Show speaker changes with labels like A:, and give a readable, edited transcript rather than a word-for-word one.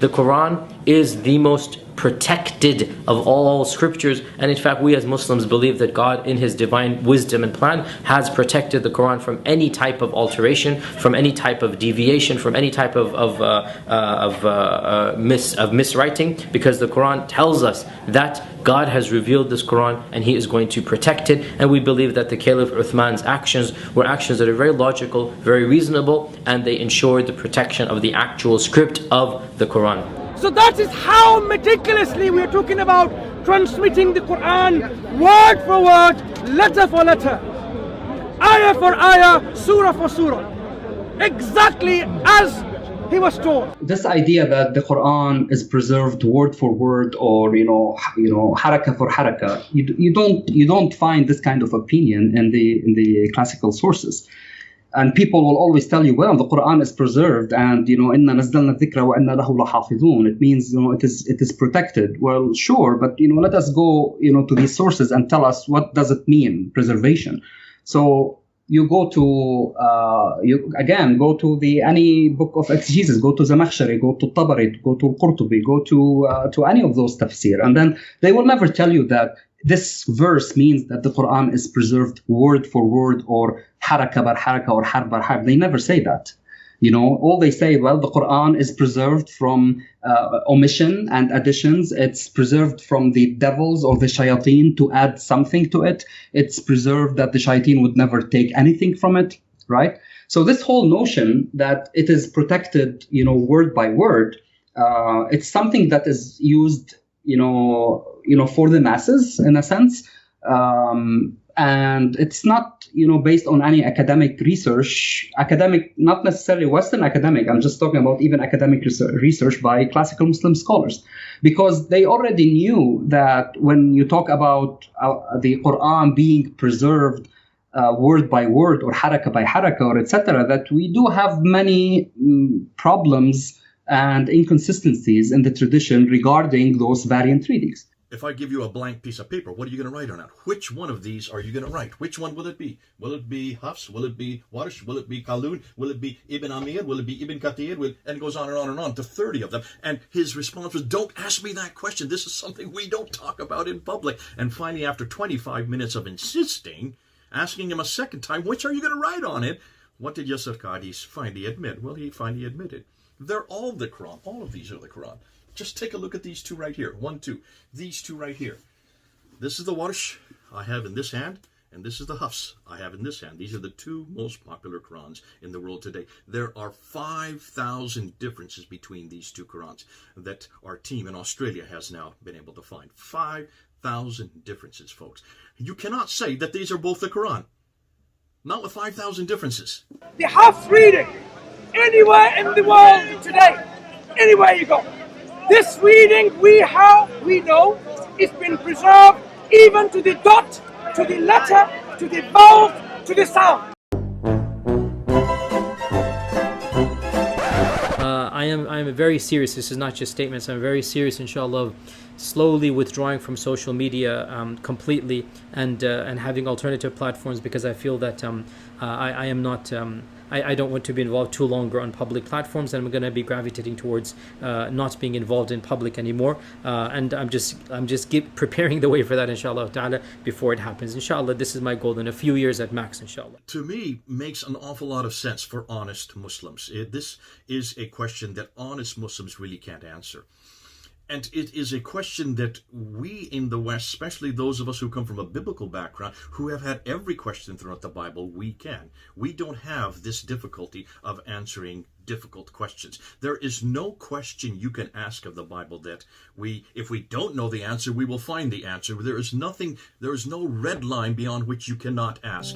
A: The Quran is the most protected of all scriptures, and in fact we as Muslims believe that God in His divine wisdom and plan has protected the Quran from any type of alteration, from any type of deviation, from any type of miswriting, because the Quran tells us that God has revealed this Quran and He is going to protect it. And we believe that the Caliph Uthman's actions were actions that are very logical, very reasonable, and they ensured the protection of the actual script of the Quran.
B: So that is how meticulously we are talking about transmitting the Quran word for word, letter for letter, ayah for ayah, surah for surah, exactly as he was told.
C: This idea that the Quran is preserved word for word, or haraka for haraka, you don't find this kind of opinion in the classical sources. And people will always tell you, well, the Quran is preserved, and inna nazzalna dhikra wa inna lahu lahafidhun. It means it is protected. Well, sure, but let us go to these sources and tell us, what does it mean, preservation? So you go to go to any book of exegesis, go to Zamakhshari, go to Tabari, go to Qurtubi, go to any of those tafsir, and then they will never tell you that this verse means that the Quran is preserved word for word, or haraka bar haraka, or harf bar harf. They never say that. All they say, well, the Quran is preserved from omission and additions. It's preserved from the devils or the shayateen to add something to it. It's preserved that the shayateen would never take anything from it, right? So this whole notion that it is protected, word by word, it's something that is used, for the masses in a sense. And it's not, based on any academic research, not necessarily Western academic. I'm just talking about even academic research by classical Muslim scholars, because they already knew that when you talk about the Quran being preserved word by word, or haraka by haraka, or etc., that we do have many problems and inconsistencies in the tradition regarding those variant readings.
D: If I give you a blank piece of paper, what are you going to write on it? Which one of these are you going to write? Which one will it be? Will it be Hafs? Will it be Warsh? Will it be Qalun? Will it be Ibn Amir? Will it be Ibn Kathir? And it goes on and on and on to 30 of them. And his response was, don't ask me that question. This is something we don't talk about in public. And finally, after 25 minutes of insisting, asking him a second time, which are you going to write on it? What did Yasir Qadhi finally admit? Well, he finally admitted. They're all the Quran. All of these are the Quran. Just take a look at these two right here. 1, 2. These two right here. This is the Warsh I have in this hand, and this is the Hafs I have in this hand. These are the two most popular Qurans in the world today. There are 5,000 differences between these two Qurans that our team in Australia has now been able to find. 5,000 differences, folks. You cannot say that these are both the Quran. Not with 5,000 differences.
B: The Hafs reading, anywhere in the world today, anywhere you go, this reading we know it's been preserved even to the dot, to the letter, to the vowel, to the sound.
A: I am very serious. This is not just statements. I'm very serious, inshallah, of slowly withdrawing from social media completely, and having alternative platforms, because I feel that I am not. I don't want to be involved too longer on public platforms, and I'm going to be gravitating towards not being involved in public anymore. And I'm just preparing the way for that, inshallah ta'ala, before it happens. Inshallah, this is my goal in a few years at max, inshallah.
D: To me, makes an awful lot of sense for honest Muslims. This is a question that honest Muslims really can't answer. And it is a question that we in the West, especially those of us who come from a biblical background, who have had every question throughout the Bible, we can. We don't have this difficulty of answering difficult questions. There is no question you can ask of the Bible that if we don't know the answer, we will find the answer. There is no red line beyond which you cannot ask.